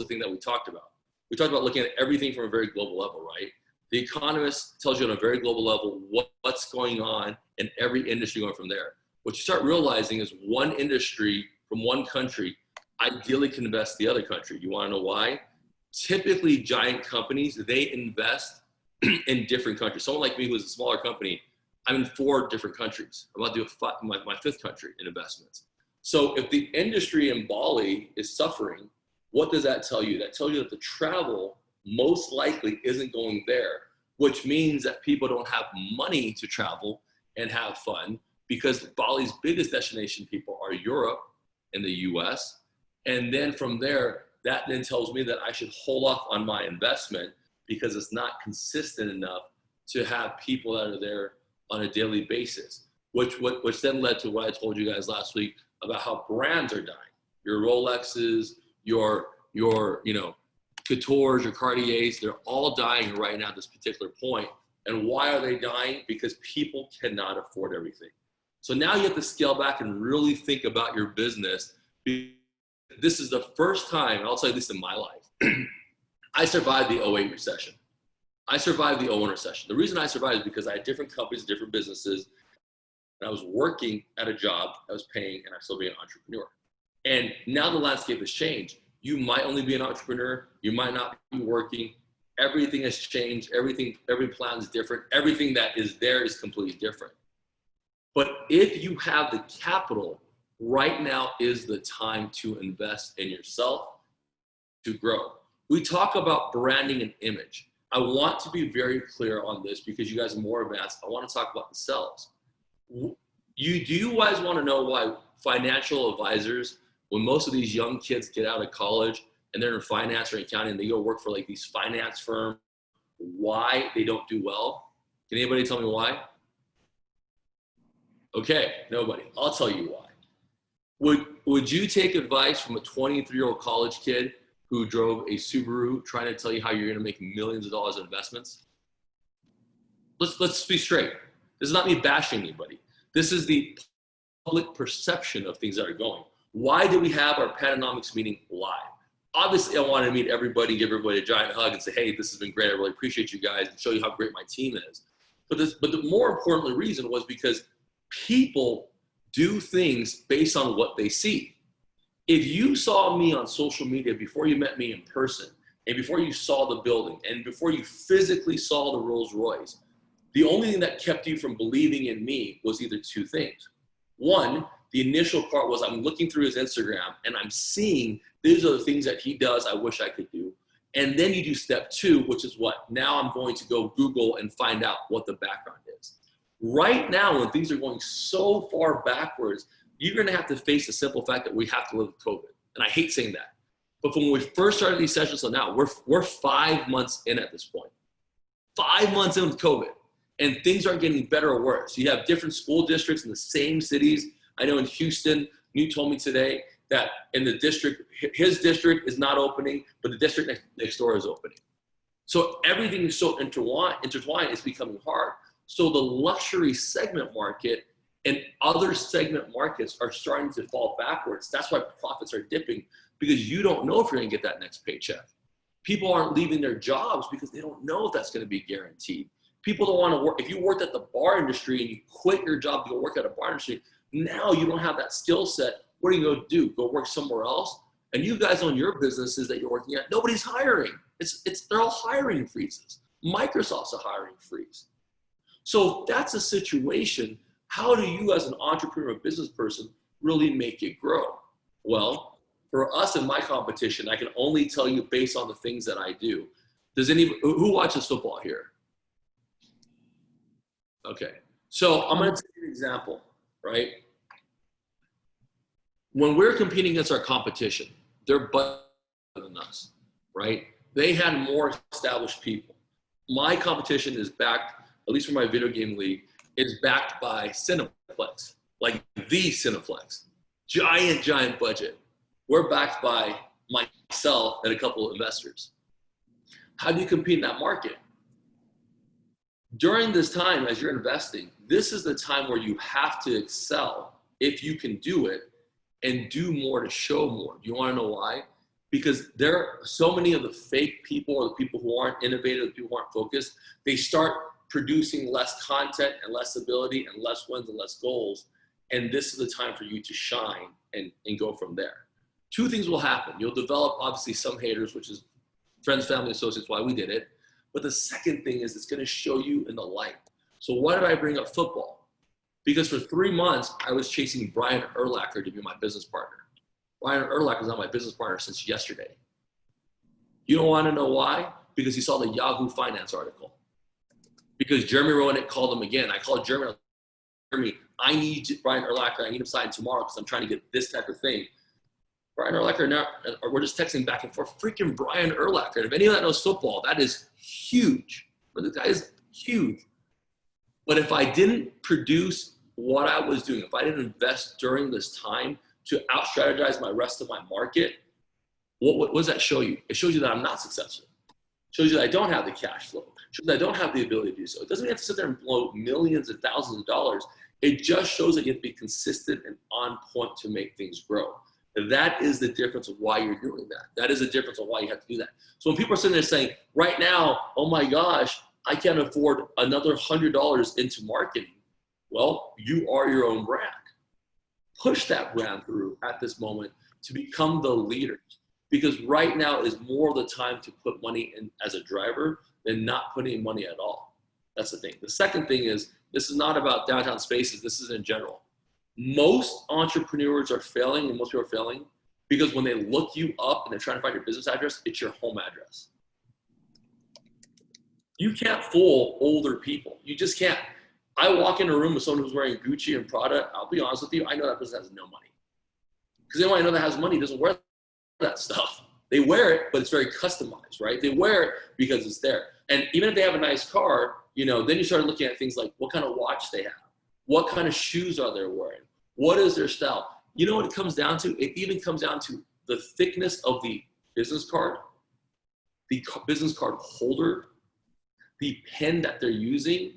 the thing that we talked about. We talked about looking at everything from a very global level, right? The economist tells you on a very global level what's going on in every industry going from there. What you start realizing is one industry from one country ideally can invest the other country. You want to know why? Typically, giant companies, they invest in different countries. Someone like me who's a smaller company, I'm in 4 different countries. I'm about to do my 5th country in investments. So if the industry in Bali is suffering, what does that tell you? That tells you that the travel most likely isn't going there, which means that people don't have money to travel and have fun, because Bali's biggest destination people are Europe and the US. And then from there, that then tells me that I should hold off on my investment because it's not consistent enough to have people that are there on a daily basis, which then led to what I told you guys last week about how brands are dying. Your Rolexes, your Coutures, your Cartiers, they're all dying right now at this particular point. And why are they dying? Because people cannot afford everything. So now you have to scale back and really think about your business. This is the first time, I'll tell you this in my life, I survived the 08 recession. I survived the 01 recession. The reason I survived is because I had different companies, different businesses, and I was working at a job I was paying, and I still be an entrepreneur. And now the landscape has changed. You might only be an entrepreneur. You might not be working. Everything has changed. Every plan is different. Everything that is there is completely different. But if you have the capital, right now is the time to invest in yourself to grow. We talk about branding and image. I want to be very clear on this because you guys are more advanced. I want to talk about the selves. Do you guys want to know why financial advisors, when most of these young kids get out of college and they're in finance or accounting and they go work for like these finance firms, why they don't do well? Can anybody tell me why? Okay, nobody. I'll tell you why. Would you take advice from a 23-year-old college kid who drove a Subaru trying to tell you how you're going to make millions of dollars in investments? Let's be straight. This is not me bashing anybody. This is the public perception of things that are going. Why do we have our Pandanomics meeting live? Obviously, I want to meet everybody, give everybody a giant hug and say, hey, this has been great. I really appreciate you guys, and show you how great my team is. But the more important reason was because people do things based on what they see. If you saw me on social media before you met me in person, and before you saw the building, and before you physically saw the Rolls Royce, the only thing that kept you from believing in me was either 2 things. One, the initial part was I'm looking through his Instagram and I'm seeing these are the things that he does I wish I could do. And then you do step 2, which is what? Now I'm going to go Google and find out what the background is. Right now, when things are going so far backwards, you're going to have to face the simple fact that we have to live with COVID. And I hate saying that. But from when we first started these sessions till now, we're 5 months in at this point. 5 months in with COVID. And things aren't getting better or worse. You have different school districts in the same cities. I know in Houston, you told me today that in the district, his district is not opening, but the district next door is opening. So everything is so intertwined, it's becoming hard. So the luxury segment market and other segment markets are starting to fall backwards. That's why profits are dipping, because you don't know if you're gonna get that next paycheck. People aren't leaving their jobs because they don't know if that's gonna be guaranteed. People don't wanna work. If you worked at the bar industry and you quit your job to go work at a bar industry, now you don't have that skill set. What are you gonna do? Go work somewhere else? And you guys own your businesses that you're working at, nobody's hiring. They're all hiring freezes. Microsoft's a hiring freeze. So if that's a situation, how do you as an entrepreneur, business person, really make it grow? Well, for us in my competition, I can only tell you based on the things that I do. Who watches football here? Okay, so I'm gonna take an example, right? When we're competing against our competition, they're better than us, right? They had more established people. My competition is backed, at least for my video game league, is backed by Cineplex, like the Cineplex. Giant budget. We're backed by myself and a couple of investors. How do you compete in that market? During this time, as you're investing, this is the time where you have to excel if you can do it and do more to show more. Do you want to know why? because there are so many of the fake people or the people who aren't innovative, the people who aren't focused, they start producing less content and less ability and less wins and less goals. And this is the time for you to shine and go from there. Two things will happen. You'll develop obviously some haters, which is friends, family, associates, why we did it. But the second thing is it's going to show you in the light. So why did I bring up football? Because for 3 months, I was chasing Brian Urlacher to be my business partner. Brian Urlacher is not my business partner since yesterday. You don't want to know why? Because he saw the Yahoo Finance article. Because Jeremy Roenick called him again. I called Jeremy, I need Brian Urlacher. I need him signed tomorrow because I'm trying to get this type of thing. Brian Urlacher, now, or we're just texting back and forth. Freaking Brian Urlacher. And if any of that knows football, that is huge. But the guy is huge. But if I didn't produce what I was doing, if I didn't invest during this time to out-strategize my rest of my market, what does that show you? It shows you that I'm not successful. It shows you that I don't have the cash flow. It shows that I don't have the ability to do so. It doesn't mean you have to sit there and blow millions and thousands of dollars. It just shows that you have to be consistent and on point to make things grow. That is the difference of why you're doing that. That is the difference of why you have to do that. So when people are sitting there saying, right now, oh my gosh, I can't afford another $100 into marketing. Well, you are your own brand. Push that brand through at this moment to become the leader. Because right now is more of the time to put money in as a driver than not putting money at all. That's the thing. The second thing is, this is not about downtown spaces. This is in general. Most entrepreneurs are failing, and most people are failing because when they look you up and they're trying to find your business address, it's your home address. You can't fool older people. You just can't. I walk in a room with someone who's wearing Gucci and Prada. I'll be honest with you. I know that person has no money. Because anyone I know that has money doesn't wear that stuff. They wear it, but it's very customized, right? They wear it because it's there. And even if they have a nice car, you know, then you start looking at things like what kind of watch they have. What kind of shoes are they wearing? What is their style? You know what it comes down to? It even comes down to the thickness of the business card, the business card holder, the pen that they're using,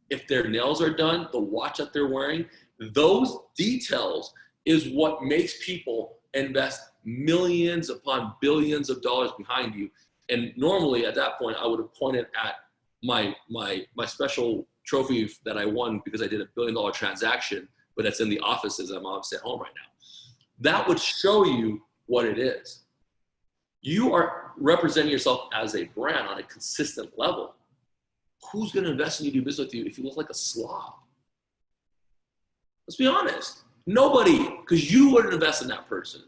if their nails are done, the watch that they're wearing. Those details is what makes people invest millions upon billions of dollars behind you. And normally at that point, I would have pointed at my special trophy that I won because I did $1 billion transaction, but that's in the offices. I'm obviously at home right now. That would show you what it is. You are representing yourself as a brand on a consistent level. Who's going to invest in you, do business with you if you look like a slob? Let's be honest. Nobody, because you wouldn't invest in that person.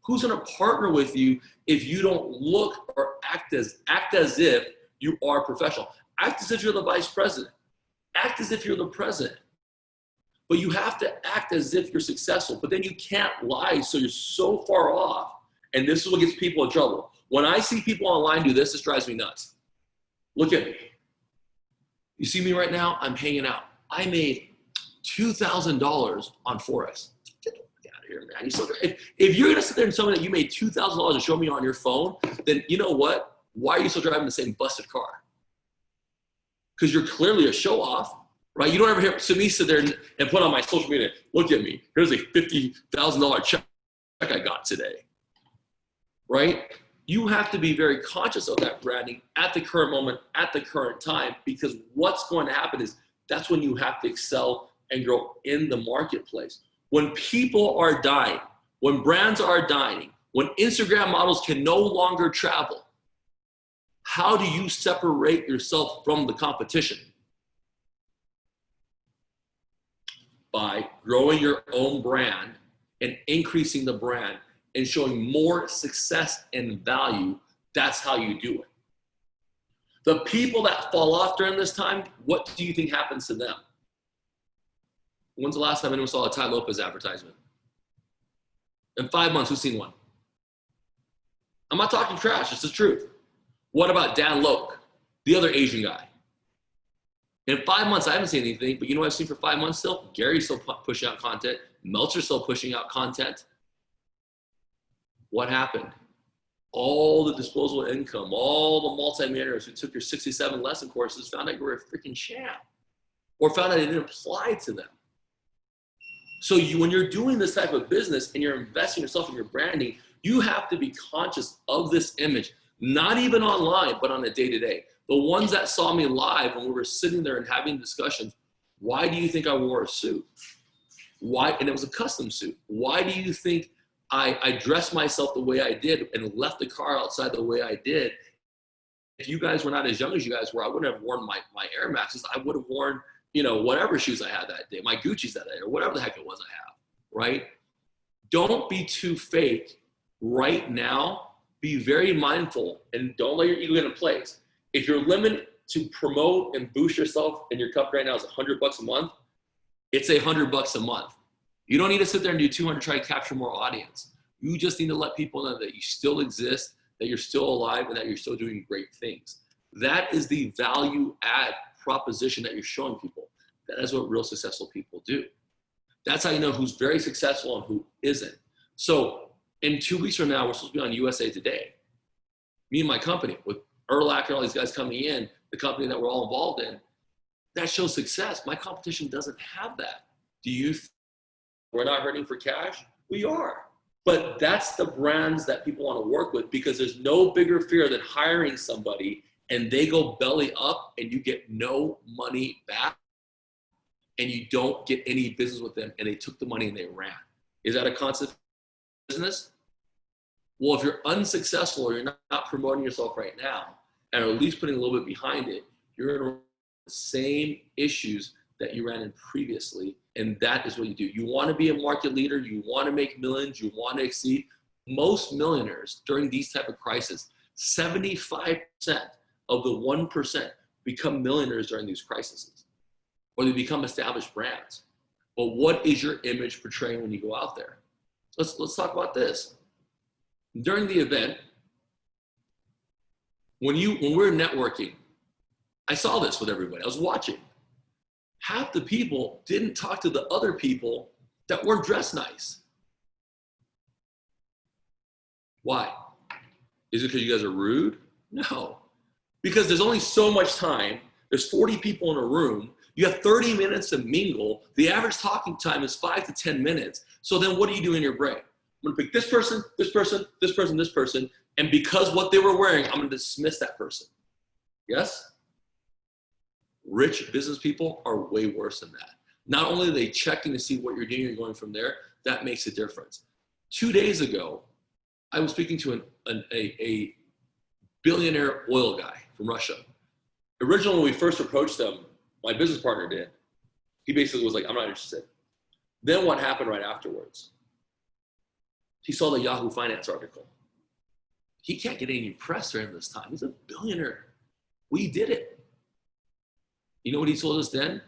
Who's going to partner with you if you don't look or act as if you are professional? Act as if you're the vice president. Act as if you're the president. But you have to act as if you're successful. But then you can't lie, so you're so far off. And this is what gets people in trouble. When I see people online do this, this drives me nuts. Look at me. You see me right now? I'm hanging out. I made $2,000 on Forex. Get out of here, man. If you're going to sit there and tell me that you made $2,000 and show me on your phone, then you know what? Why are you still driving the same busted car? Because you're clearly a show-off, right? You don't ever hear me sit there and put on my social media, look at me. Here's a $50,000 check I got today, right? You have to be very conscious of that branding at the current moment, at the current time, because what's going to happen is that's when you have to excel and grow in the marketplace. When people are dying, when brands are dying, when Instagram models can no longer travel, how do you separate yourself from the competition? By growing your own brand and increasing the brand and showing more success and value. That's how you do it. The people that fall off during this time, what do you think happens to them? When's the last time anyone saw a Ty Lopez advertisement? In 5 months, who's seen one? I'm not talking trash, it's the truth. What about Dan Loke, the other Asian guy? In 5 months, I haven't seen anything, but you know what I've seen for 5 months still? Gary's still pushing out content. Meltzer's still pushing out content. What happened? All the disposable income, all the multimillionaires who took your 67 lesson courses found out you were a freaking sham or found out it didn't apply to them. So when you're doing this type of business and you're investing yourself in your branding, You have to be conscious of this image, not even online, but on a day-to-day. The ones that saw me live when we were sitting there and having discussions, why do you think I wore a suit? Why? And it was a custom suit. Why do you think I dressed myself the way I did and left the car outside the way I did? If you guys were not as young as you guys were, I wouldn't have worn my Air Maxes. I would have worn, you know, whatever shoes I had that day, my Gucci's that day, or whatever the heck it was I have, right? Don't be too fake right now. Be very mindful and don't let your ego get in place. If your limit to promote and boost yourself in your cup right now is $100 a month, it's $100 a month. You don't need to sit there and do 200 to try to capture more audience. You just need to let people know that you still exist, that you're still alive, and that you're still doing great things. That is the value add proposition that you're showing people. That is what real successful people do. That's how you know who's very successful and who isn't. So in 2 weeks from now, we're supposed to be on USA Today. Me and my company, with Erlach and all these guys coming in, the company that we're all involved in, that shows success. My competition doesn't have that. Do you think we're not hurting for cash? We are. But that's the brands that people want to work with, because there's no bigger fear than hiring somebody and they go belly up and you get no money back and you don't get any business with them and they took the money and they ran. Is that a concept business? Well, if you're unsuccessful or you're not promoting yourself right now, and at least putting a little bit behind it, you're going to run the same issues that you ran in previously. And that is what you do. You want to be a market leader. You want to make millions. You want to exceed. Most millionaires during these type of crises, 75% of the 1% become millionaires during these crises, or they become established brands. But what is your image portraying when you go out there? Let's talk about this. During the event, when we're networking, I saw this with everybody. I was watching. Half the people didn't talk to the other people that weren't dressed nice. Why? Is it because you guys are rude? No. Because there's only so much time. There's 40 people in a room. You have 30 minutes to mingle. The average talking time is 5 to 10 minutes. So then what do you do in your brain? I'm going to pick this person, this person, this person, this person. And because what they were wearing, I'm going to dismiss that person. Yes? Rich business people are way worse than that. Not only are they checking to see what you're doing and going from there, that makes a difference. 2 days ago, I was speaking to a billionaire oil guy from Russia. Originally, when we first approached them, my business partner did. He basically was like, I'm not interested. Then what happened right afterwards? He saw the Yahoo Finance article. He can't get any press during this time. He's a billionaire. We did it. You know what he told us then?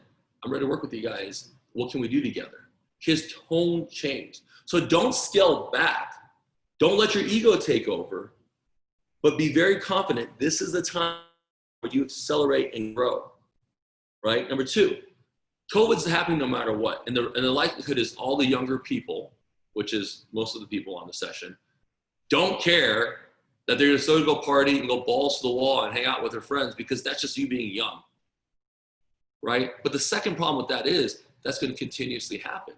I'm ready to work with you guys. What can we do together? His tone changed. So don't scale back. Don't let your ego take over, but be very confident. This is the time where you accelerate and grow, right? Number two, COVID's happening no matter what. And the likelihood is all the younger people, which is most of the people on the session, don't care that they're just going to go party and go balls to the wall and hang out with their friends, because that's just you being young, right? But the second problem with that is that's going to continuously happen.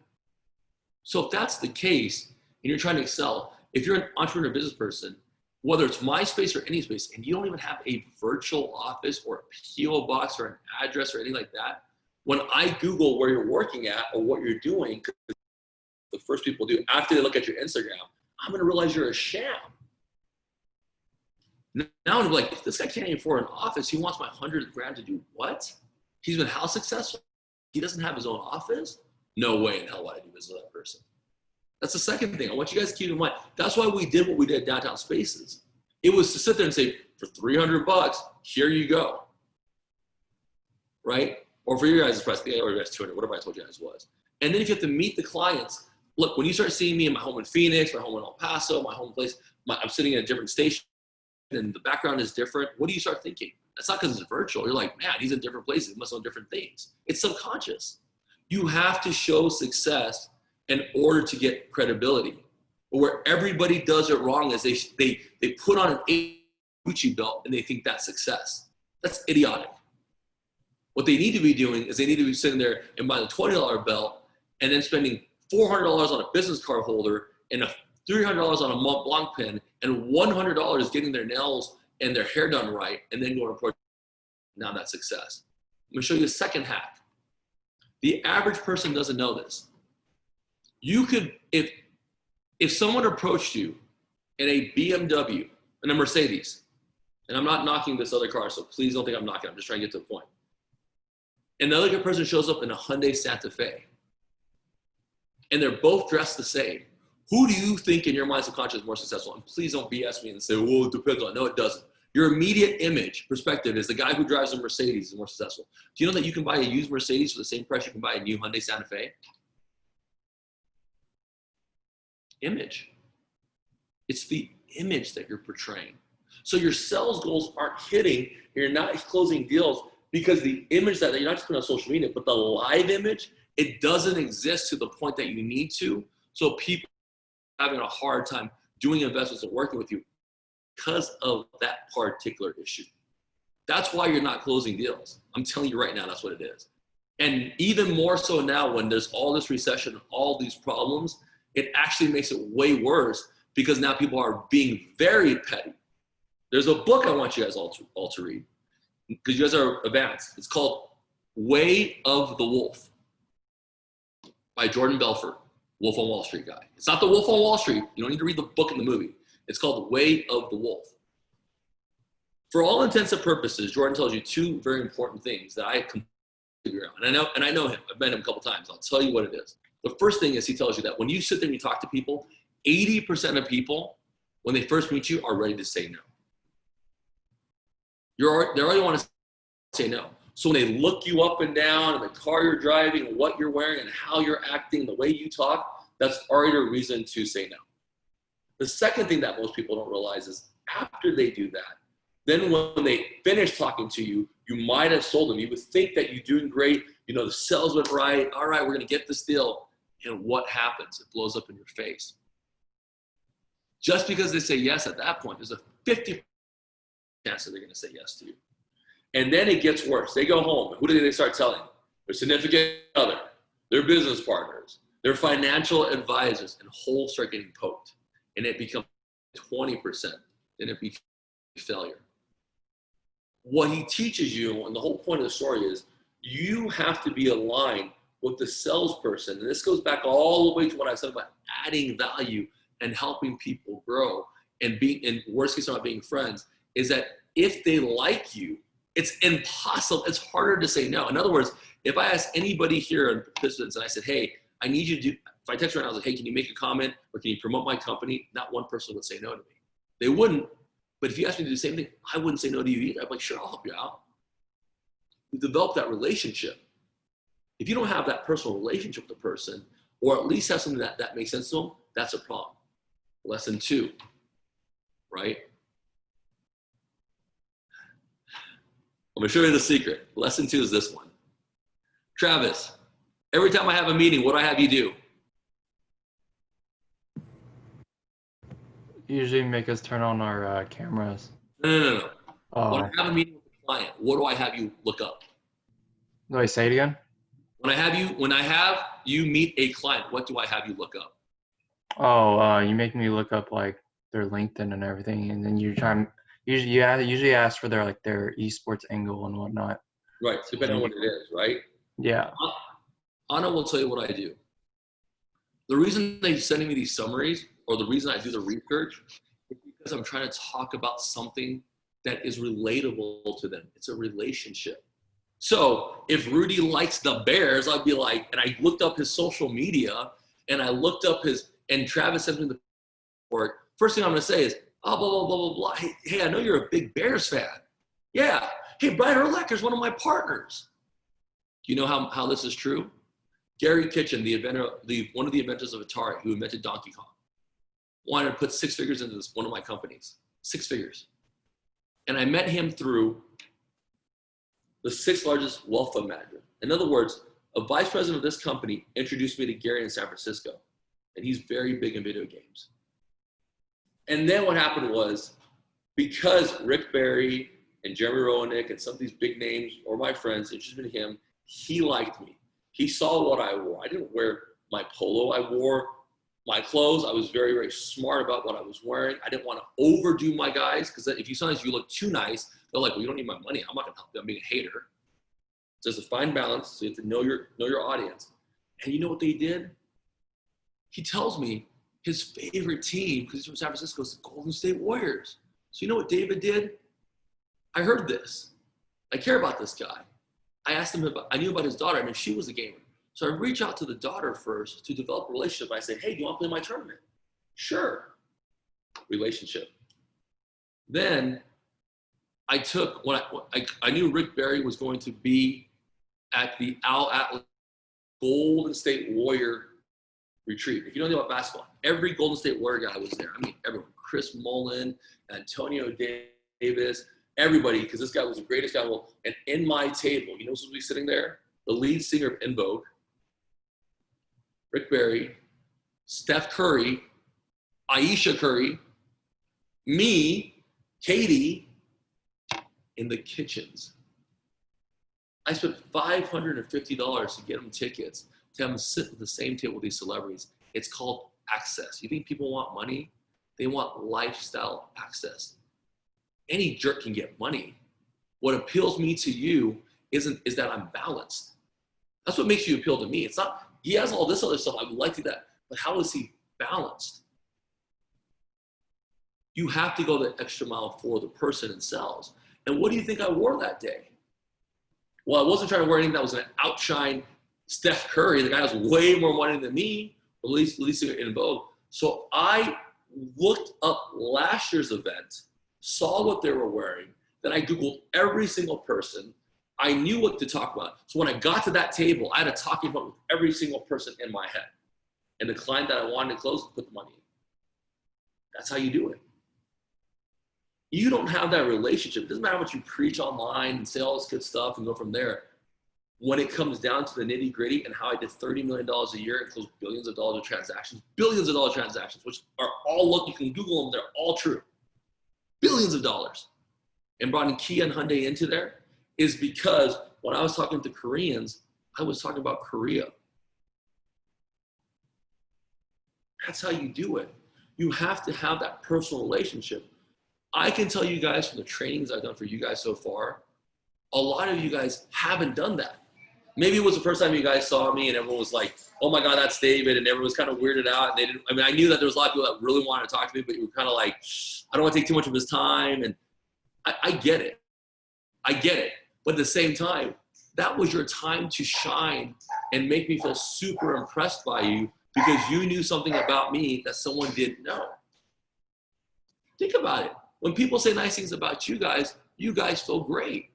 So if that's the case and you're trying to excel, if you're an entrepreneur business person, whether it's my space or any space, and you don't even have a virtual office or a PO box or an address or anything like that, when I Google where you're working at or what you're doing, the first people do after they look at your Instagram, I'm going to realize you're a sham. Now I'm like, if this guy can't even afford an office, he wants my $100,000 to do what? He's been how successful? He doesn't have his own office? No way in hell would I do business with that person. That's the second thing. I want you guys to keep in mind. That's why we did what we did at Downtown Spaces. It was to sit there and say, for $300, here you go. Right? Or for your guys' price, or you guys 200, whatever I told you guys was. And then if you have to meet the clients, look, when you start seeing me in my home in Phoenix, my home in El Paso, my home place, I'm sitting in a different station and the background is different, what do you start thinking? That's not because it's virtual. You're like, man, he's in different places. He must know different things. It's subconscious. You have to show success in order to get credibility. But where everybody does it wrong is they put on an Gucci belt and they think that's success. That's idiotic. What they need to be doing is they need to be sitting there and buying a $20 belt and then spending $400 on a business card holder and a $300 on a Mont Blanc pen, and $100 getting their nails and their hair done right, and then going to Portugal. Now that's success. I'm going to show you a second hack. The average person doesn't know this. You could, if someone approached you in a BMW and a Mercedes, and I'm not knocking this other car, so please don't think I'm knocking, I'm just trying to get to the point. And the other person shows up in a Hyundai Santa Fe, and they're both dressed the same. Who do you think in your mind subconscious is more successful? And please don't BS me and say, well, it depends on. No, it doesn't. Your immediate image perspective is the guy who drives a Mercedes is more successful. Do you know that you can buy a used Mercedes for the same price you can buy a new Hyundai Santa Fe? Image. It's the image that you're portraying. So your sales goals aren't hitting, you're not closing deals because the image that you're not just putting on social media, but the live image, it doesn't exist to the point that you need to. So people are having a hard time doing investments and working with you because of that particular issue. That's why you're not closing deals. I'm telling you right now, that's what it is. And even more so now when there's all this recession, all these problems, it actually makes it way worse because now people are being very petty. There's a book I want you guys all to read because you guys are advanced. It's called Way of the Wolf by Jordan Belfort, Wolf on Wall Street guy. It's not the Wolf on Wall Street. You don't need to read the book in the movie. It's called Way of the Wolf. For all intents and purposes, Jordan tells you two very important things that I completely agree on. And I know him. I've met him a couple times. I'll tell you what it is. The first thing is he tells you that when you sit there and you talk to people, 80% of people, when they first meet you, are ready to say no. They already want to say no. So when they look you up and down, and the car you're driving, and what you're wearing, and how you're acting, the way you talk, that's already a reason to say no. The second thing that most people don't realize is after they do that, then when they finish talking to you, you might have sold them. You would think that you're doing great. You know, the sales went right. All right, we're going to get this deal. And what happens? It blows up in your face. Just because they say yes at that point, there's a 50% chance that they're going to say yes to you. And then it gets worse. They go home. Who do they start telling? Their significant other, their business partners, their financial advisors, and whole start getting poked. And it becomes 20%. Then it becomes failure. What he teaches you, and the whole point of the story is, you have to be aligned with the salesperson. And this goes back all the way to what I said about adding value and helping people grow and being, in worst case, not being friends, is that if they like you, it's impossible. It's harder to say no. In other words, if I ask anybody here and participants and I said, hey, I need you to do, if I text right now, I was like, hey, can you make a comment or can you promote my company? Not one person would say no to me. They wouldn't. But if you asked me to do the same thing, I wouldn't say no to you either. I'd be like, sure, I'll help you out. We develop that relationship. If you don't have that personal relationship with the person, or at least have something that makes sense to them, that's a problem. Lesson 2, right? I'm gonna show you the secret. Lesson 2 is this one. Travis, every time I have a meeting, what do I have you do? Usually make us turn on our cameras. No. Oh. When I have a meeting with a client, what do I have you look up? Do I say it again? When I have you meet a client, what do I have you look up? Oh, you make me look up like their LinkedIn and everything, and then you try. Usually ask for their esports angle and whatnot. Right, depending on what it is, right? Yeah. Anna will tell you what I do. The reason they're sending me these summaries, or the reason I do the research, is because I'm trying to talk about something that is relatable to them. It's a relationship. So if Rudy likes the Bears, I'd be like, and I looked up his social media, and I looked up and Travis sent me the report. First thing I'm going to say is, oh, blah, blah, blah, blah, blah. Hey, I know you're a big Bears fan. Yeah. Hey, Brian Urlacher is one of my partners. Do you know how this is true? Gary Kitchen, one of the inventors of Atari, who invented Donkey Kong, wanted to put 6 figures into one of my companies. 6 figures. And I met him through the 6th largest wealth fund manager. In other words, a vice president of this company introduced me to Gary in San Francisco. And he's very big in video games. And then what happened was, because Rick Barry and Jeremy Roenick and some of these big names, or my friends, introduced me to him, he liked me. He saw what I wore. I didn't wear my polo. I wore my clothes. I was very, very smart about what I was wearing. I didn't want to overdo my guys, because if you sometimes you look too nice, they're like, well, you don't need my money. I'm not gonna help you. I'm being a hater. So there's a fine balance. So you have to know your audience. And you know what they did? He tells me his favorite team, because he's from San Francisco, is the Golden State Warriors. So you know what David did? I heard this. I care about this guy. I knew about his daughter. I mean, she was a gamer. So I reach out to the daughter first to develop a relationship. I say, hey, do you want to play my tournament? Sure. Relationship. Then I took, when I knew Rick Barry was going to be at the Al Atlas Golden State Warrior retreat. If you don't know about basketball, every Golden State Warrior guy was there. I mean, everyone. Chris Mullin, Antonio Davis, everybody, because this guy was the greatest guy. And in my table, you know who's supposed to be sitting there? The lead singer of In Vogue, Rick Barry, Steph Curry, Aisha Curry, me, Katie, in the kitchens. I spent $550 to get them tickets to have them sit at the same table with these celebrities. It's called access. You think people want money? They want lifestyle access. Any jerk can get money. What appeals me to you is that I'm balanced. That's what makes you appeal to me. It's not, he has all this other stuff, I would like to do that, but how is he balanced? You have to go the extra mile for the person themselves. And what do you think I wore that day? Well, I wasn't trying to wear anything that was going to outshine Steph Curry. The guy has way more money than me, at least in Vogue. So I looked up last year's event, saw what they were wearing, then I Googled every single person. I knew what to talk about. So when I got to that table, I had a talking point with every single person in my head. And the client that I wanted to close, put the money in. That's how you do it. You don't have that relationship. It doesn't matter what you preach online and say all this good stuff and go from there. When it comes down to the nitty gritty and how I did $30 million a year and closed billions of dollars of transactions, which are all, you can Google them, they're all true. Billions of dollars. And brought in Kia and Hyundai into there is because when I was talking to Koreans, I was talking about Korea. That's how you do it. You have to have that personal relationship. I can tell you guys from the trainings I've done for you guys so far, a lot of you guys haven't done that. Maybe it was the first time you guys saw me and everyone was like, oh my God, that's David. And everyone was kind of weirded out. And they didn't, I mean, I knew that there was a lot of people that really wanted to talk to me, but you were kind of like, I don't want to take too much of his time. And I get it. I get it. But at the same time, that was your time to shine and make me feel super impressed by you because you knew something about me that someone didn't know. Think about it. When people say nice things about you guys feel great.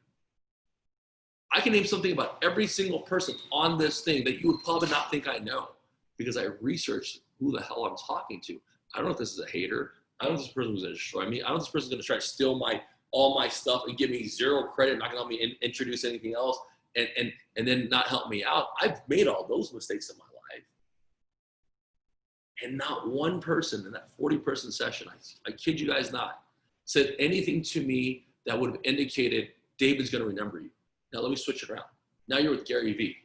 I can name something about every single person on this thing that you would probably not think I know because I researched who the hell I'm talking to. I don't know if this is a hater. I don't know if this person was going to destroy me. I don't know if this person is going to try to steal all my stuff and give me zero credit, not going to help me introduce anything else, and then not help me out. I've made all those mistakes in my life. And not one person in that 40-person session, I kid you guys not, said anything to me that would have indicated David's going to remember you. Now let me switch it around. Now you're with Gary Vee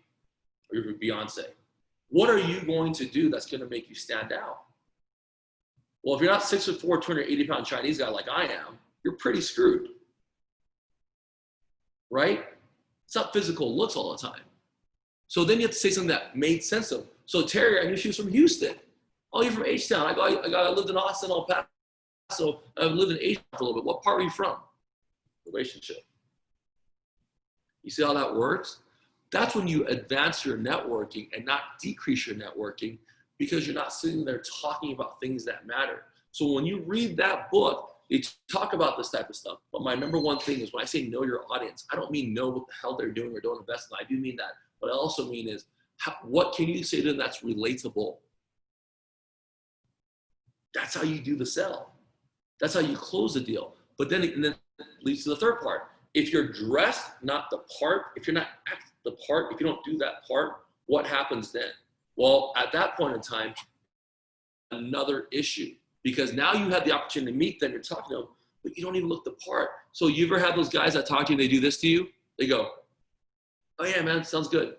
or you're with Beyonce. What are you going to do that's going to make you stand out? Well, if you're not 6'4", 280-pound Chinese guy like I am, you're pretty screwed, right? It's not physical looks all the time. So then you have to say something that made sense of them. So Terry, I knew she was from Houston. Oh, you're from H-Town. I lived in Austin, El Paso. I lived in H-Town for a little bit. What part are you from? Relationship. You see how that works? That's when you advance your networking and not decrease your networking because you're not sitting there talking about things that matter. So when you read that book, they talk about this type of stuff. But my number one thing is when I say know your audience, I don't mean know what the hell they're doing or don't invest in them. I do mean that. What I also mean is what can you say to them that's relatable? That's how you do the sell. That's how you close the deal. But then it leads to the third part. If you're dressed, not the part, if you're not acting the part, if you don't do that part, what happens then? Well, at that point in time, another issue. Because now you have the opportunity to meet them, you're talking to them, but you don't even look the part. So you ever have those guys that talk to you and they do this to you? They go, oh yeah, man, sounds good.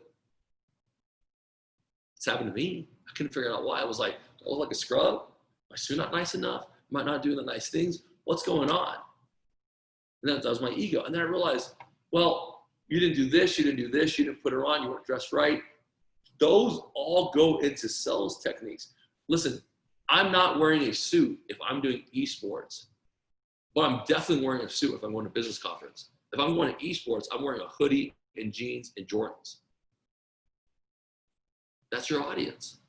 It's happened to me. I couldn't figure out why. I was like, I look like a scrub? My suit not nice enough? Am I not doing the nice things? What's going on? And that was my ego. And then I realized, well, you didn't do this, you didn't do this, you didn't put her on, you weren't dressed right. Those all go into sales techniques. Listen, I'm not wearing a suit if I'm doing esports, but I'm definitely wearing a suit if I'm going to a business conference. If I'm going to esports, I'm wearing a hoodie and jeans and Jordans. That's your audience.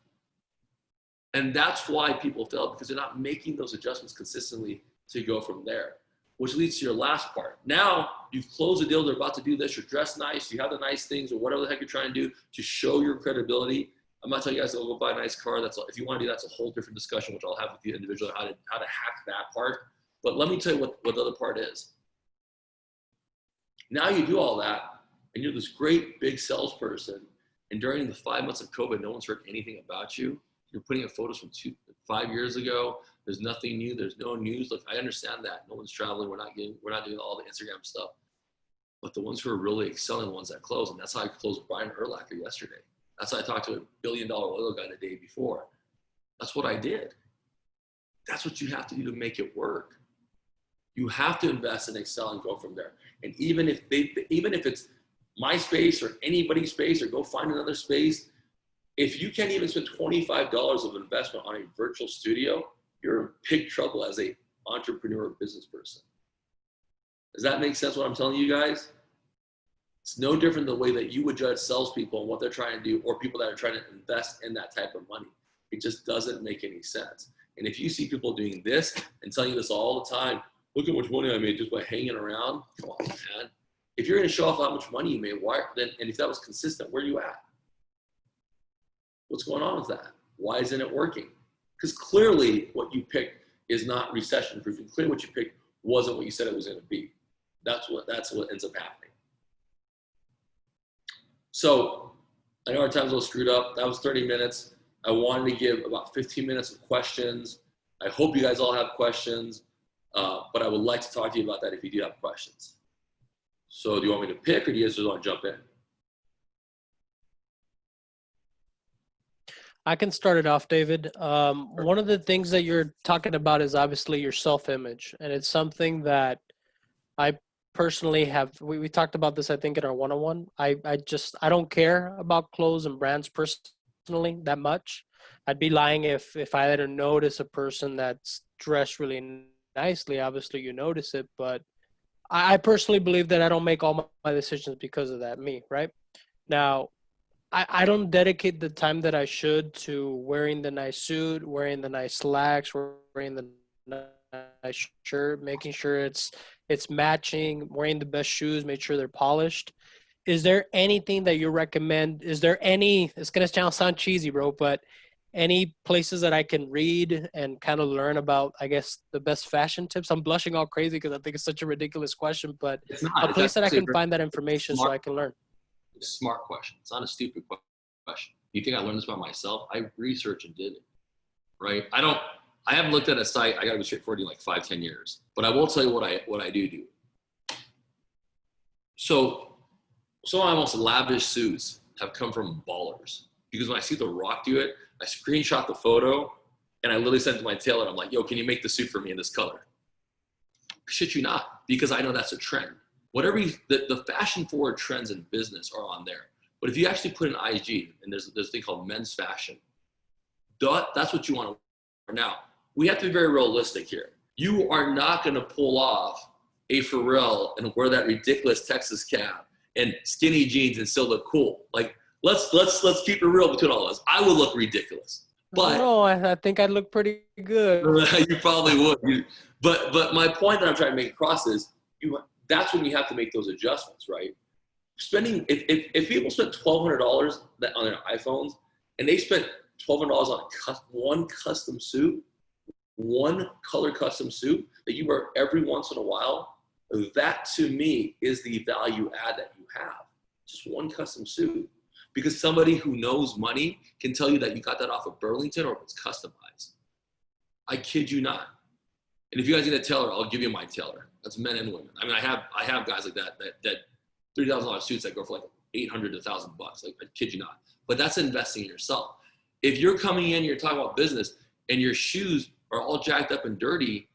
And that's why people fail, because they're not making those adjustments consistently to go from there, which leads to your last part. Now you've closed the deal, they're about to do this, you're dressed nice, you have the nice things or whatever the heck you're trying to do to show your credibility. I'm not telling you guys to go buy a nice car. If you want to do that, that's a whole different discussion, which I'll have with you individually, how to hack that part. But let me tell you what the other part is. Now you do all that, and you're this great big salesperson, and during the 5 months of COVID, no one's heard anything about you. You're putting up photos from 5 years ago. There's nothing new. There's no news. Look, I understand that. No one's traveling. We're not doing all the Instagram stuff. But the ones who are really excelling, the ones that close, and that's how I closed Brian Urlacher yesterday. That's how I talked to a $1 billion oil guy the day before. That's what I did. That's what you have to do to make it work. You have to invest and excel and go from there. And even if it's my space or anybody's space, or go find another space, if you can't even spend $25 of investment on a virtual studio, you're in big trouble as a entrepreneur or business person. Does that make sense what I'm telling you guys? It's no different than the way that you would judge salespeople and what they're trying to do, or people that are trying to invest in that type of money. It just doesn't make any sense. And if you see people doing this and telling you this all the time, look at how much money I made just by hanging around, come on, man. If you're going to show off how much money you made, and if that was consistent, where are you at? What's going on with that? Why isn't it working? Because clearly what you picked is not recession proof. And clearly what you picked wasn't what you said it was going to be. That's what ends up happening. So I know our time's a little screwed up. That was 30 minutes. I wanted to give about 15 minutes of questions. I hope you guys all have questions, but I would like to talk to you about that if you do have questions. So do you want me to pick, or do you guys just want to jump in? I can start it off, David. One of the things that you're talking about is obviously your self-image, and it's something that I personally have. We talked about this, I think, in our one-on-one. I don't care about clothes and brands personally that much. I'd be lying if I didn't notice a person that's dressed really nicely. Obviously, you notice it, but I personally believe that I don't make all my decisions because of that, right? Now, I don't dedicate the time that I should to wearing the nice suit, wearing the nice slacks, wearing the nice shirt, making sure it's matching, wearing the best shoes, make sure they're polished. Is there anything that you recommend? Is there any, it's going to sound cheesy, bro, but any places that I can read and kind of learn about, I guess, the best fashion tips? I'm blushing all crazy because I think it's such a ridiculous question, but a place that I can find that information so I can learn. It's a smart question. It's not a stupid question. You think I learned this about myself? I researched and did it, right? I haven't looked at a site. I got to be straightforward in like 5-10 years, but I will tell you what I do. So some of my most lavish suits have come from ballers, because when I see The Rock do it, I screenshot the photo and I literally sent it to my tailor. I'm like, yo, can you make the suit for me in this color? Shit you not, because I know that's a trend. Whatever the fashion forward trends in business are on there. But if you actually put in IG, and there's a thing called men's fashion, that's what you want to wear. Now, we have to be very realistic here. You are not going to pull off a Pharrell and wear that ridiculous Texas cap and skinny jeans and still look cool. Like, let's keep it real between all of us. I would look ridiculous. But no, I think I'd look pretty good. You probably would. But my point that I'm trying to make across is that's when you have to make those adjustments, right? If people spent $1,200 on their iPhones, and they spent $1,200 on one custom suit, one color custom suit that you wear every once in a while, that to me is the value add that you have. Just one custom suit. Because somebody who knows money can tell you that you got that off of Burlington or if it's customized. I kid you not. And if you guys need a tailor, I'll give you my tailor. That's men and women. I mean, I have guys like that $30,000 suits that go for like $800 to $1,000 bucks. Like, I kid you not. But that's investing in yourself. If you're coming in, you're talking about business, and your shoes are all jacked up and dirty,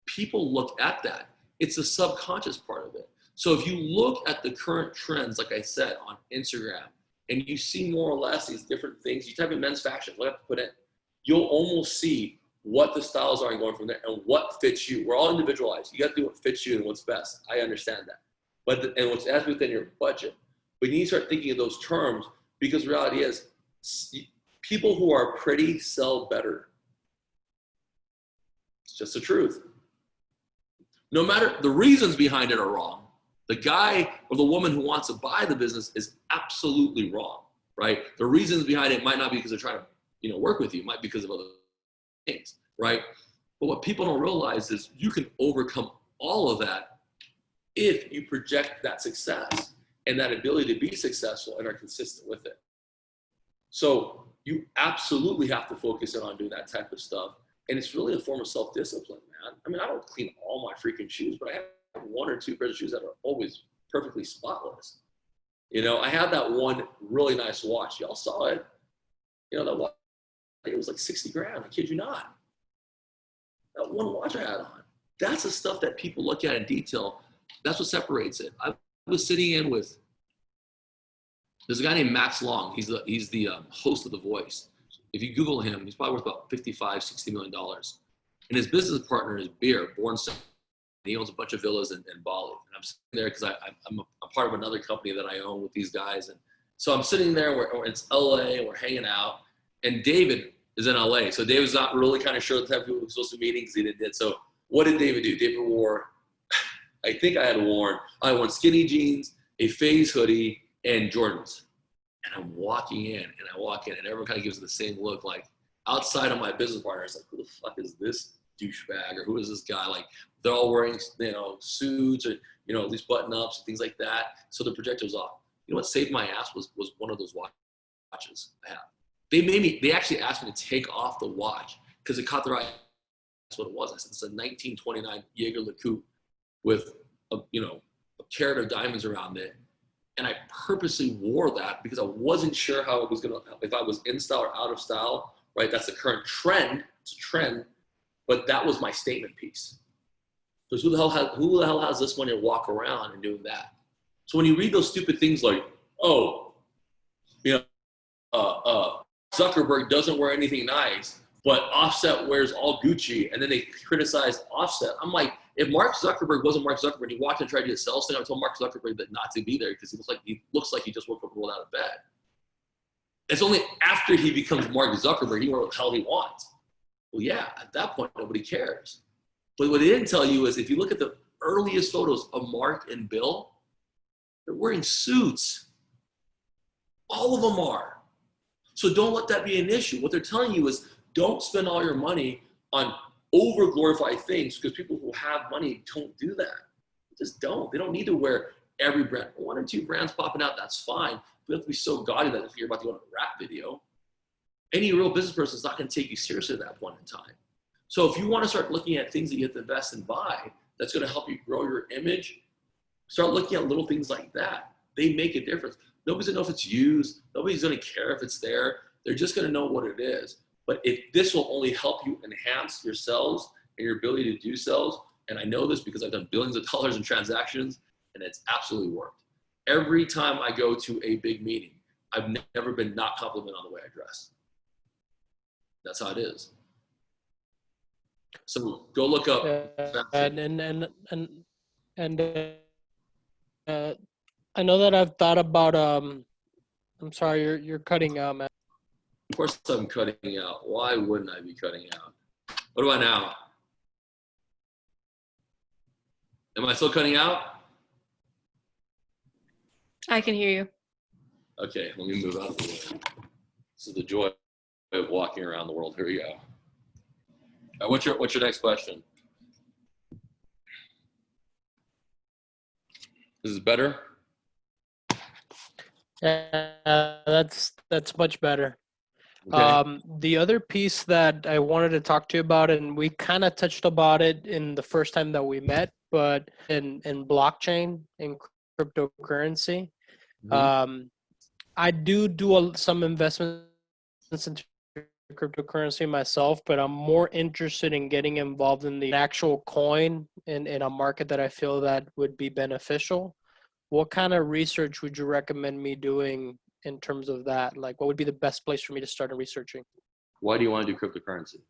people look at that. It's the subconscious part of it. So if you look at the current trends, like I said, on Instagram, and you see more or less these different things, you type in men's fashion, what I have to put in, you'll almost see what the styles are going from there and what fits you. We're all individualized. You got to do what fits you and what's best. I understand that. And what's as within your budget. But you need to start thinking of those terms, because the reality is people who are pretty sell better. It's just the truth. No matter the reasons behind it are wrong. The guy or the woman who wants to buy the business is absolutely wrong, right? The reasons behind it might not be because they're trying to, work with you. It might be because of other things, right? But what people don't realize is you can overcome all of that if you project that success and that ability to be successful and are consistent with it. So you absolutely have to focus in on doing that type of stuff. And it's really a form of self-discipline, man. I mean, I don't clean all my freaking shoes, but I have one or two pairs of shoes that are always perfectly spotless. I had that one really nice watch. Y'all saw it. That watch, it was like 60 grand. I kid you not. That one watch I had on. That's the stuff that people look at in detail. That's what separates it. I was sitting in with, there's a guy named Max Long. He's the host of The Voice. If you Google him, he's probably worth about $55, $60 million. And his business partner is Beer, born he owns a bunch of villas in Bali. And I'm sitting there because I'm a part of another company that I own with these guys. And so I'm sitting there, it's LA, and we're hanging out. And David is in LA. So David's not really kind of sure the type of people we're supposed to be meeting because he did. So what did David do? David wore, I wore skinny jeans, a FaZe hoodie, and Jordans. And I'm walking in, and everyone kind of gives me the same look. Like, outside of my business partner, it's like, who the fuck is this douchebag, or who is this guy? Like, they're all wearing, suits or, these button-ups and things like that. So the projector was off. You know what saved my ass was one of those watches I have. They actually asked me to take off the watch because it caught their eye. That's what it was. I said, it's a 1929 Jaeger LeCoultre with a carat of diamonds around it. And I purposely wore that because I wasn't sure how it was if I was in style or out of style, right? That's the current trend. It's a trend, but that was my statement piece. Because who the hell has this money to walk around and doing that? So when you read those stupid things like, Zuckerberg doesn't wear anything nice, but Offset wears all Gucci, and then they criticize Offset. I'm like, if Mark Zuckerberg wasn't Mark Zuckerberg, he walked and tried to do a sales thing, I told Mark Zuckerberg that not to be there because he looks like he just woke up and rolled out of bed. It's only after he becomes Mark Zuckerberg, he can wear what the hell he wants. Well, yeah, at that point, nobody cares. But what they didn't tell you is if you look at the earliest photos of Mark and Bill, they're wearing suits. All of them are. So don't let that be an issue. What they're telling you is don't spend all your money on over-glorify things because people who have money don't do that. They just don't. They don't need to wear every brand. One or two brands popping out, that's fine. But you have to be so gaudy that if you're about to go on a rap video, any real business person is not going to take you seriously at that point in time. So if you want to start looking at things that you have to invest and buy, that's going to help you grow your image, start looking at little things like that. They make a difference. Nobody's going to know if it's used. Nobody's going to care if it's there. They're just going to know what it is. But if this will only help you enhance your sales and your ability to do sales, and I know this because I've done billions of dollars in transactions, and it's absolutely worked. Every time I go to a big meeting, I've never been not complimented on the way I dress. That's how it is. So go look up. I know that I've thought about. I'm sorry, you're cutting out, man. Of course I'm cutting out. Why wouldn't I be cutting out? What do I now? Am I still cutting out? I can hear you. Okay, let me move out of the way. This is the joy of walking around the world. Here we go. What's your next question? Is this better? Yeah, that's much better. Okay. The other piece that I wanted to talk to you about, and we kind of touched about it in the first time that we met, but in blockchain, in cryptocurrency, I do some investments into cryptocurrency myself, but I'm more interested in getting involved in the actual coin in a market that I feel that would be beneficial. What kind of research would you recommend me doing in terms of that? Like, what would be the best place for me to start researching? Why do you want to do cryptocurrency?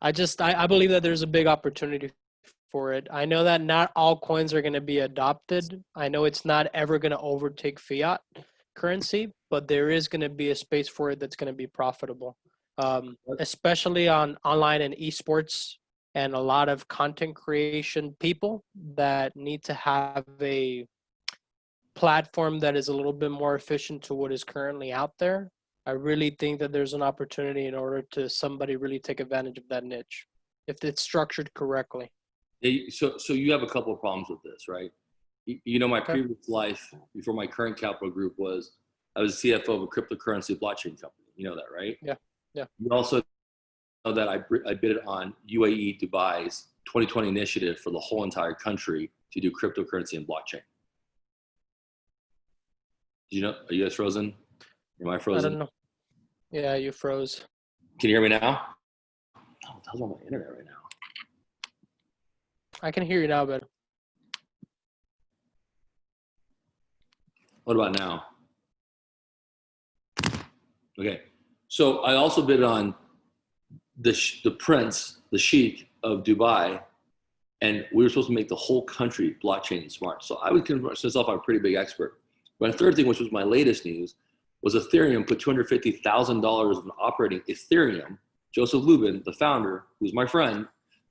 I believe that there's a big opportunity for it. I know that not all coins are going to be adopted. I know it's not ever going to overtake fiat currency, but there is going to be a space for it that's going to be profitable, especially on online and esports and a lot of content creation people that need to have a platform that is a little bit more efficient to what is currently out there. I really think that there's an opportunity in order to somebody really take advantage of that niche if it's structured correctly. So you have a couple of problems with this, right? You know, my Okay. previous life before my current capital group was I was CFO of a cryptocurrency blockchain company. You know that, right? Yeah. You also know that I bid on UAE Dubai's 2020 initiative for the whole entire country to do cryptocurrency and blockchain. Do you know? Are you guys frozen? Am I frozen? I don't know. Yeah, you froze. Can you hear me now? Oh, what the hell's on my internet right now? I can hear you now, but What about now? Okay. So I also bid on the prince, the sheik of Dubai, and we were supposed to make the whole country blockchain and smart. So I would consider myself a pretty big expert. But the third thing, which was my latest news, was Ethereum put $250,000 in operating Ethereum. Joseph Lubin, the founder, who's my friend,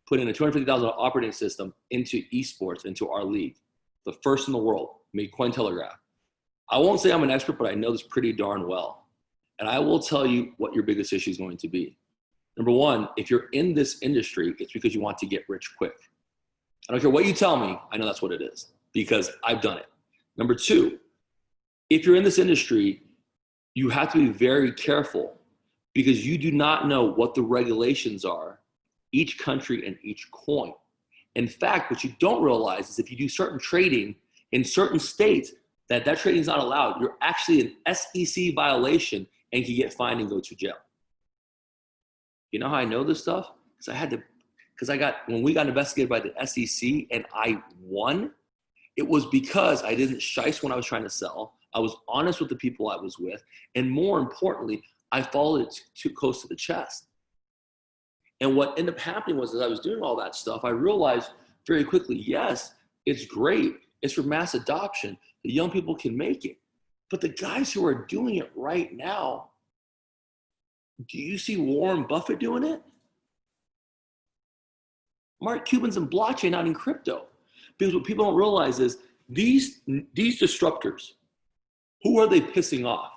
put in a $250,000 operating system into esports, into our league. The first in the world, made Cointelegraph. I won't say I'm an expert, but I know this pretty darn well. And I will tell you what your biggest issue is going to be. Number one, if you're in this industry, it's because you want to get rich quick. I don't care what you tell me, I know that's what it is because I've done it. Number two, if you're in this industry, you have to be very careful because you do not know what the regulations are, each country and each coin. In fact, what you don't realize is if you do certain trading in certain states, that trading is not allowed. You're actually an SEC violation and can get fined and go to jail. You know how I know this stuff? When we got investigated by the SEC and I won, it was because I didn't shice when I was trying to sell. I was honest with the people I was with. And more importantly, I followed it too close to the chest. And what ended up happening was as I was doing all that stuff, I realized very quickly, yes, it's great. It's for mass adoption. The young people can make it. But the guys who are doing it right now, do you see Warren Buffett doing it? Mark Cuban's in blockchain, not in crypto. Because what people don't realize is these disruptors, who are they pissing off?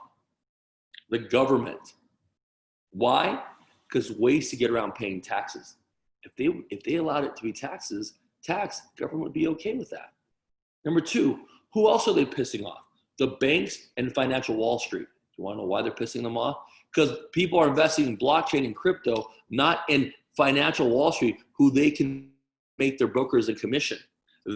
The government. Why? Because ways to get around paying taxes. If they allowed it to be tax, government would be okay with that. Number two, who else are they pissing off? The banks and financial Wall Street. Do you want to know why they're pissing them off? Because people are investing in blockchain and crypto, not in financial Wall Street, who they can make their brokers and commission.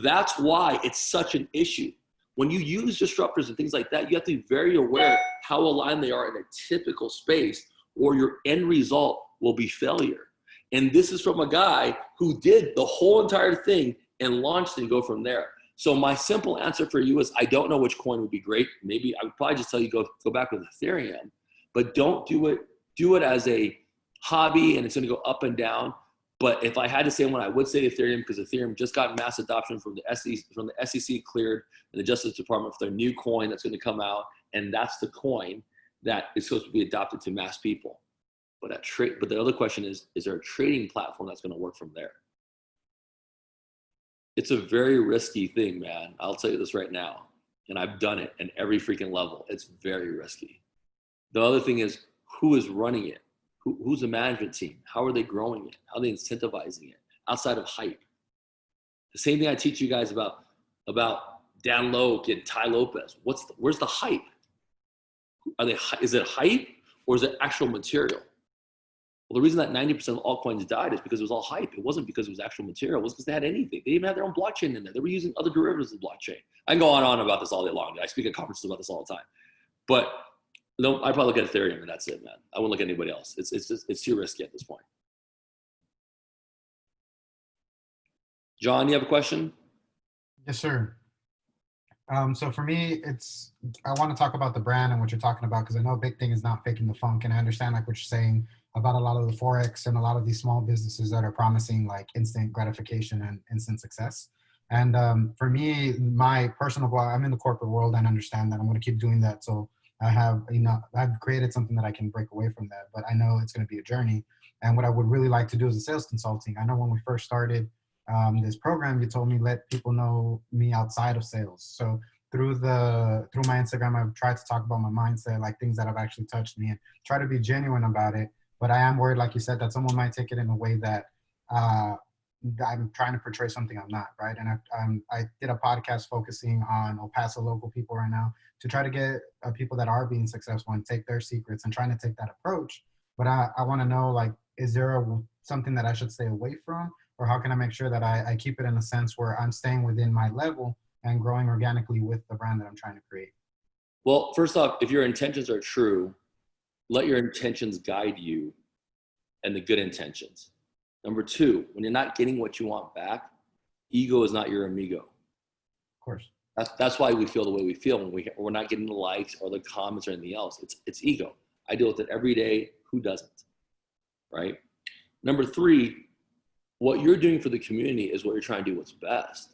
That's why it's such an issue. When you use disruptors and things like that, you have to be very aware how aligned they are in a typical space, or your end result will be failure. And this is from a guy who did the whole entire thing and launched and go from there. So my simple answer for you is I don't know which coin would be great. Maybe I would probably just tell you go back with Ethereum, but don't do it as a hobby and it's going to go up and down. But if I had to say one, I would say Ethereum because Ethereum just got mass adoption from the SEC cleared and the Justice Department for their new coin that's going to come out, and that's the coin that is supposed to be adopted to mass people. But the other question is there a trading platform that's going to work from there? It's a very risky thing, man. I'll tell you this right now. And I've done it at every freaking level. It's very risky. The other thing is who is running it? Who's the management team? How are they growing it? How are they incentivizing it outside of hype? The same thing I teach you guys about Dan Loke and Ty Lopez. Where's the hype? Is it hype or is it actual material? Well, the reason that 90% of altcoins died is because it was all hype. It wasn't because it was actual material. It was because they had anything. They even had their own blockchain in there. They were using other derivatives of blockchain. I can go on and on about this all day long. I speak at conferences about this all the time. But No, I probably look at Ethereum and that's it, man. I wouldn't look at anybody else. It's too risky at this point. John, you have a question? Yes, sir. So for me, I want to talk about the brand and what you're talking about, because I know a big thing is not faking the funk. And I understand like what you're saying about a lot of the Forex and a lot of these small businesses that are promising like instant gratification and instant success. And for me, my personal goal, I'm in the corporate world and understand that I'm going to keep doing that. So I've created something that I can break away from that, but I know it's going to be a journey. And what I would really like to do is a sales consulting. I know when we first started this program, you told me let people know me outside of sales. So through my Instagram, I've tried to talk about my mindset, like things that have actually touched me, and try to be genuine about it. But I am worried, like you said, that someone might take it in a way that I'm trying to portray something I'm not, right? And I did a podcast focusing on El Paso local people right now to try to get people that are being successful and take their secrets and trying to take that approach. But I want to know, like, is there something that I should stay away from? Or how can I make sure that I keep it in a sense where I'm staying within my level and growing organically with the brand that I'm trying to create? Well, first off, if your intentions are true, let your intentions guide you and the good intentions. Number two, when you're not getting what you want back, ego is not your amigo. Of course. That's why we feel the way we feel when we're not getting the likes or the comments or anything else. It's ego. I deal with it every day. Who doesn't? Right? Number three, what you're doing for the community is what you're trying to do what's best.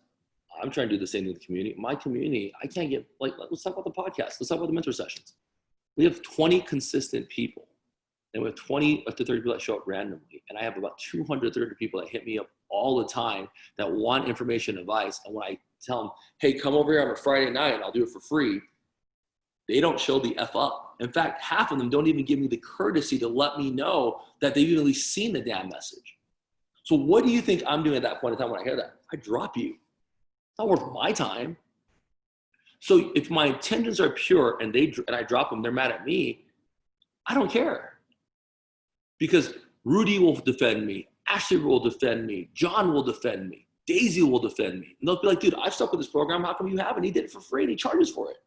I'm trying to do the same thing with the community. My community, I can't get, like, let's talk about the podcast. Let's talk about the mentor sessions. We have 20 consistent people. And we have 20 up to 30 people that show up randomly. And I have about 230 people that hit me up all the time that want information and advice. And when I tell them, hey, come over here on a Friday night and I'll do it for free, they don't show the F up. In fact, half of them don't even give me the courtesy to let me know that they've even at least seen the damn message. So what do you think I'm doing at that point in time when I hear that? I drop you. It's not worth my time. So if my intentions are pure and I drop them, they're mad at me, I don't care. Because Rudy will defend me, Ashley will defend me, John will defend me, Daisy will defend me. And they'll be like, dude, I've stuck with this program. How come you haven't? He did it for free and he charges for it.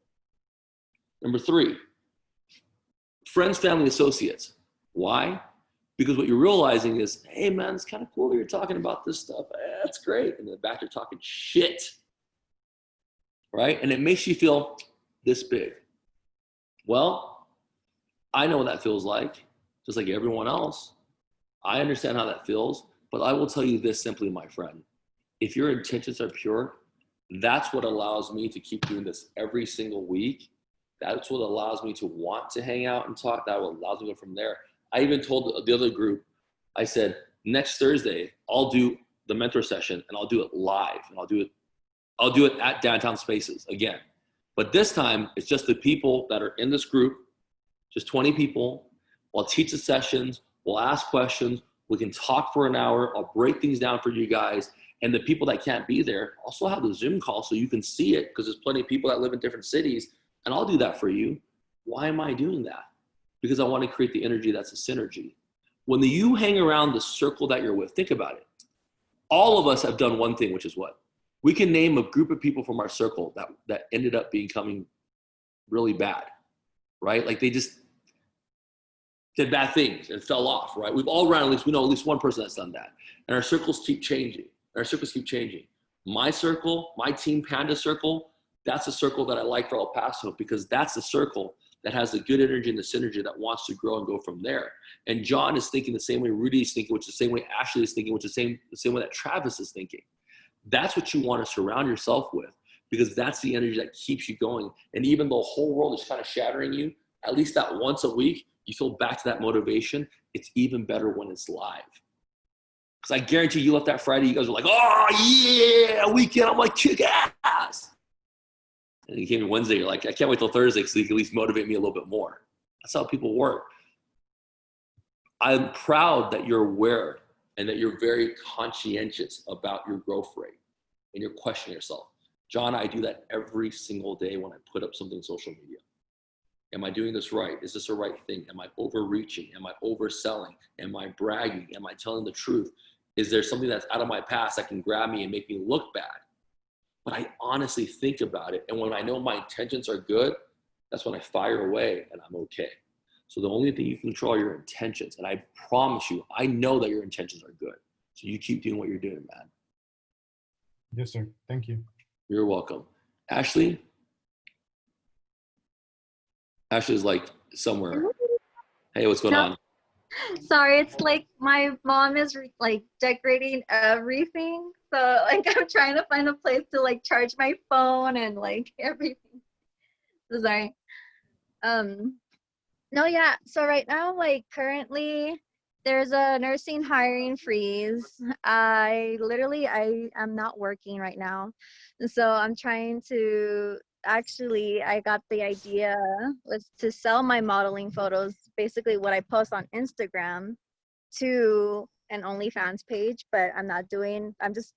Number three, friends, family, associates. Why? Because what you're realizing is, hey man, it's kind of cool that you're talking about this stuff. That's great. And in the back, you're talking shit. Right? And it makes you feel this big. Well, I know what that feels like. Just like everyone else. I understand how that feels, but I will tell you this simply, my friend. If your intentions are pure, that's what allows me to keep doing this every single week. That's what allows me to want to hang out and talk. That what allows me to go from there. I even told the other group, I said, next Thursday, I'll do the mentor session and I'll do it live and I'll do it at Downtown Spaces again. But this time, it's just the people that are in this group, just 20 people. I'll teach the sessions, we'll ask questions, we can talk for an hour, I'll break things down for you guys, and the people that can't be there, also have the Zoom call so you can see it, because there's plenty of people that live in different cities, and I'll do that for you. Why am I doing that? Because I want to create the energy that's a synergy. When you hang around the circle that you're with, think about it. All of us have done one thing, which is what? We can name a group of people from our circle that ended up becoming really bad, right? Like they just did bad things and fell off, right? We've all run, we know at least one person that's done that. And our circles keep changing. My circle, my team Panda circle, that's a circle that I like for El Paso because that's the circle that has the good energy and the synergy that wants to grow and go from there. And John is thinking the same way Rudy is thinking, which is the same way Ashley is thinking, which is the same way that Travis is thinking. That's what you want to surround yourself with because that's the energy that keeps you going. And even though the whole world is kind of shattering you, at least that once a week, you feel back to that motivation. It's even better when it's live. Because I guarantee you left that Friday, you guys were like, oh yeah, weekend. I'm like, kick ass. And you came in Wednesday, you're like, I can't wait till Thursday so you can at least motivate me a little bit more. That's how people work. I'm proud that you're aware and that you're very conscientious about your growth rate and you're questioning yourself. John, I do that every single day when I put up something on social media. Am I doing this right? Is this the right thing? Am I overreaching? Am I overselling? Am I bragging? Am I telling the truth? Is there something that's out of my past that can grab me and make me look bad? But I honestly think about it. And when I know my intentions are good, that's when I fire away and I'm okay. So the only thing you can control are your intentions. And I promise you, I know that your intentions are good. So you keep doing what you're doing, man. Yes, sir. Thank you. You're welcome. Ashley's like somewhere. Hey, what's going on? Sorry, it's like my mom is like decorating everything. So like I'm trying to find a place to like charge my phone and like everything. So sorry. No, yeah. So right now, like currently there's a nursing hiring freeze. I am not working right now. And so I'm trying to I got the idea was to sell my modeling photos, basically what I post on Instagram, to an OnlyFans page, but I'm just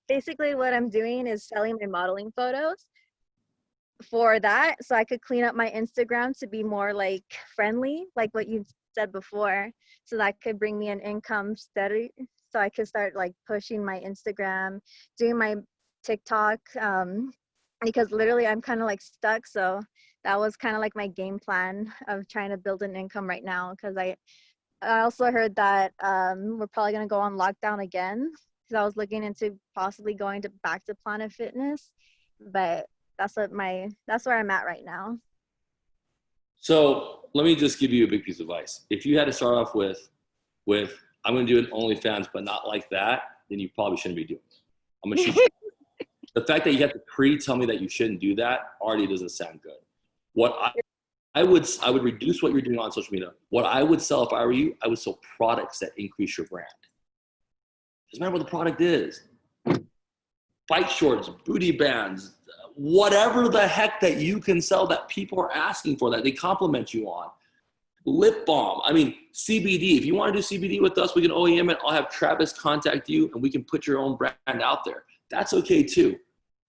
basically what I'm doing is selling my modeling photos for that, so I could clean up my Instagram to be more like friendly, like what you said before, so that could bring me an income steady, so I could start like pushing my Instagram, doing my TikTok, because literally I'm kind of like stuck. So that was kind of like my game plan of trying to build an income right now, because I also heard that we're probably going to go on lockdown again, because I was looking into possibly going back to Planet Fitness, but that's where I'm at right now. So let me just give you a big piece of advice. If you had to start off with I'm going to do an OnlyFans, but not like that, then you probably shouldn't be doing it. I'm going to shoot you. The fact that you have to tell me that you shouldn't do that already doesn't sound good. What I would reduce what you're doing on social media. What I would sell if I were you, I would sell products that increase your brand. Doesn't matter what the product is. Fight shorts, booty bands, whatever the heck that you can sell that people are asking for, that they compliment you on. Lip balm. I mean, CBD. If you want to do CBD with us, we can OEM it. I'll have Travis contact you and we can put your own brand out there. That's okay too.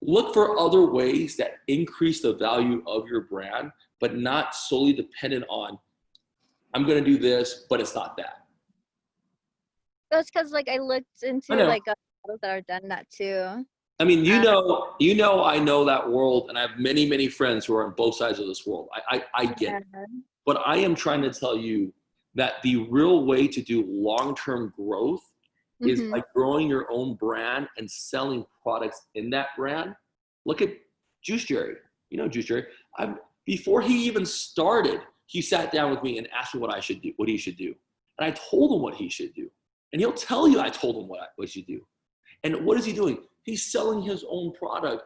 Look for other ways that increase the value of your brand, but not solely dependent on, I'm going to do this, but it's not that. That's because like I looked into like models that are done that too. I mean, I know that world, and I have many, many friends who are on both sides of this world. I get it. But I am trying to tell you that the real way to do long-term growth is by growing your own brand and selling products in that brand. Look at Juice Jerry. You know Juice Jerry. Before he even started, he sat down with me and asked me what he should do. And I told him what he should do. And he'll tell you I told him what he should do. And what is he doing? He's selling his own product.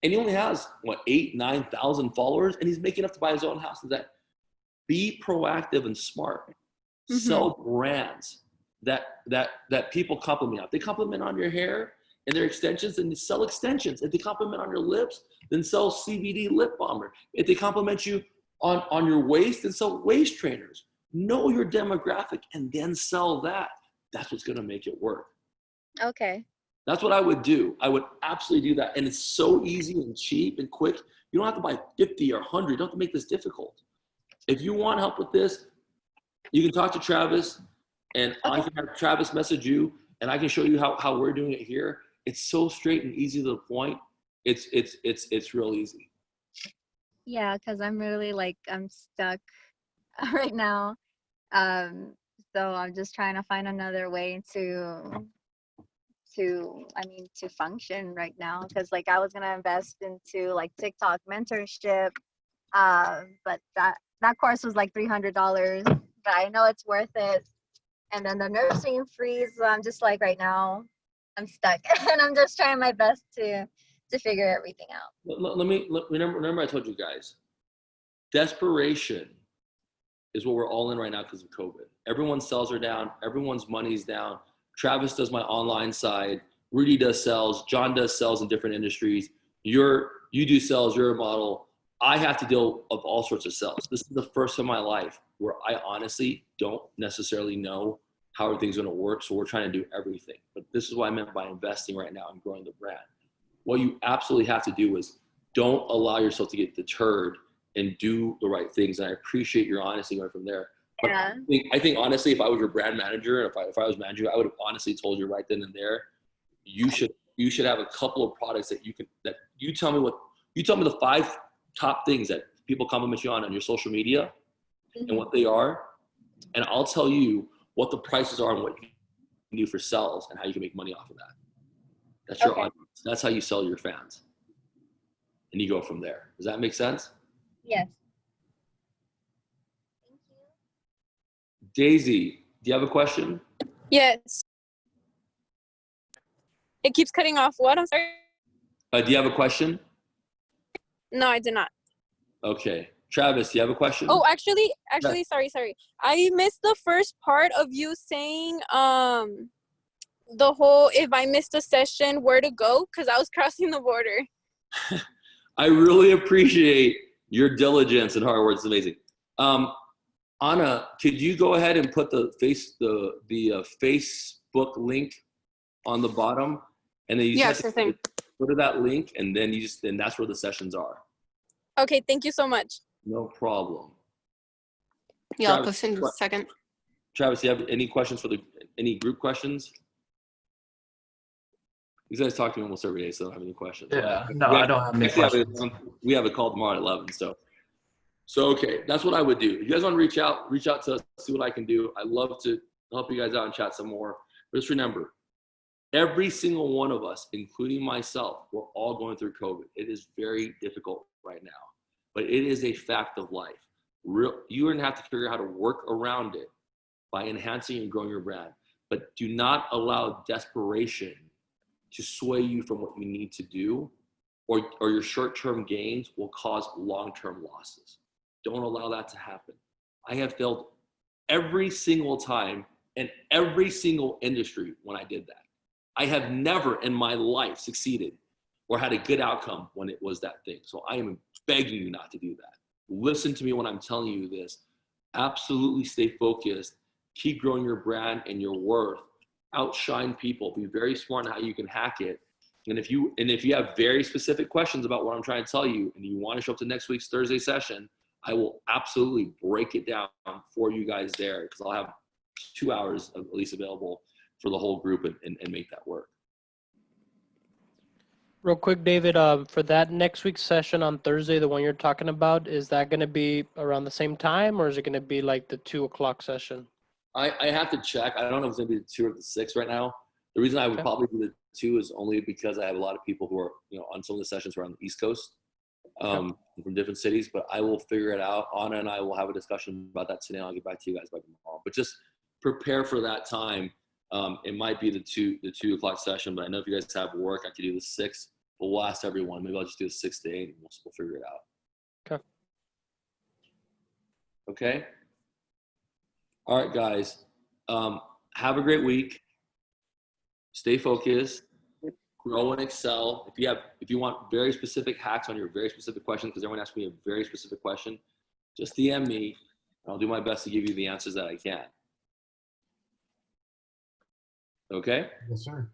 And he only has, 8,000, 9,000 followers, and he's making enough to buy his own house. Be proactive and smart. Sell brands that people compliment on. If they compliment on your hair and their extensions, then sell extensions. If they compliment on your lips, then sell CBD lip balmer. If they compliment you on your waist, then sell waist trainers. Know your demographic and then sell that. That's what's going to make it work. Okay. That's what I would do. I would absolutely do that. And it's so easy and cheap and quick. You don't have to buy 50 or 100. You don't have to make this difficult. If you want help with this, you can talk to Travis, and I can have Travis message you, and I can show you how we're doing it here. It's so straight and easy to the point. It's real easy. Yeah, because I'm really I'm stuck right now. So I'm just trying to find another way to function right now, because I was gonna invest into TikTok mentorship, but that course was $300, but I know it's worth it. And then the nursing freeze, I'm just right now I'm stuck and I'm just trying my best to figure everything out. Remember I told you guys, desperation is what we're all in right now because of COVID. Everyone's sales are down, everyone's money's down. Travis does my online side, Rudy does sales, John does sales in different industries. You do sales, you're a model. I have to deal with all sorts of sales. This is the first time in my life where I honestly don't necessarily know how everything's going to work. So we're trying to do everything. But this is what I meant by investing right now and growing the brand. What you absolutely have to do is don't allow yourself to get deterred and do the right things. And I appreciate your honesty going from there. But Yeah. I think honestly, if I was your brand manager, and if I was managing you, I would have honestly told you right then and there, you should have a couple of products that you tell me the 5 top things that people compliment you on your social media Mhm. and what they are. And I'll tell you what the prices are and what you can do for sales and how you can make money off of that. That's your Okay. audience. That's how you sell your fans. And you go from there. Does that make sense? Yes. Thank you. Daisy, do you have a question? Yes. It keeps cutting off. What? I'm sorry. Do you have a question? No, I did not. Okay. Travis, do you have a question? Oh, actually, sorry. I missed the first part of you saying the whole if I missed a session, where to go, because I was crossing the border. I really appreciate your diligence and hard work. It's amazing. Anna, could you go ahead and put the Facebook link on the bottom, and then you Yeah, just sure thing. go to that link, and then then that's where the sessions are. Okay, thank you so much. No problem. Yeah, I'll Travis, post in a second. Travis, do you have any questions for any group questions? You guys talk to me almost every day, so I don't have any questions. Yeah, no, I don't have any Actually, questions. we have a call tomorrow at 11, so okay, that's what I would do. If you guys want to reach out to us, see what I can do. I'd love to help you guys out and chat some more. But just remember, every single one of us, including myself, we're all going through COVID. It is very difficult right now, but it is a fact of life. You're gonna have to figure out how to work around it by enhancing and growing your brand. But do not allow desperation to sway you from what you need to do, or your short-term gains will cause long-term losses. Don't allow that to happen. I have failed every single time in every single industry when I did that. I have never in my life succeeded or had a good outcome when it was that thing. So I am begging you not to do that. Listen to me when I'm telling you this. Absolutely stay focused. Keep growing your brand and your worth. Outshine people. Be very smart on how you can hack it. And if you have very specific questions about what I'm trying to tell you, and you want to show up to next week's Thursday session, I will absolutely break it down for you guys there, because I'll have 2 hours at least available for the whole group and make that work. Real quick, David, for that next week's session on Thursday, the one you're talking about, is that going to be around the same time, or is it going to be like the 2 o'clock session? I have to check. I don't know if it's going to be the 2 or the 6 right now. The reason I would Okay. probably do the 2 is only because I have a lot of people who are, on some of the sessions who are on the East Coast, from different cities, but I will figure it out. Anna and I will have a discussion about that today. I'll get back to you guys by tomorrow, but just prepare for that time. It might be the 2 o'clock session, but I know if you guys have work, I could do the 6, but we'll ask everyone. Maybe I'll just do the 6 to 8 and we'll figure it out. Okay. Okay. All right, guys. Have a great week. Stay focused. Grow and excel. If you want very specific hacks on your very specific question, because everyone asks me a very specific question, just DM me. I'll do my best to give you the answers that I can. Okay? Yes, sir.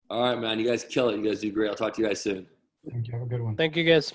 All right, man. You guys kill it. You guys do great. I'll talk to you guys soon. Thank you. Have a good one. Thank you, guys.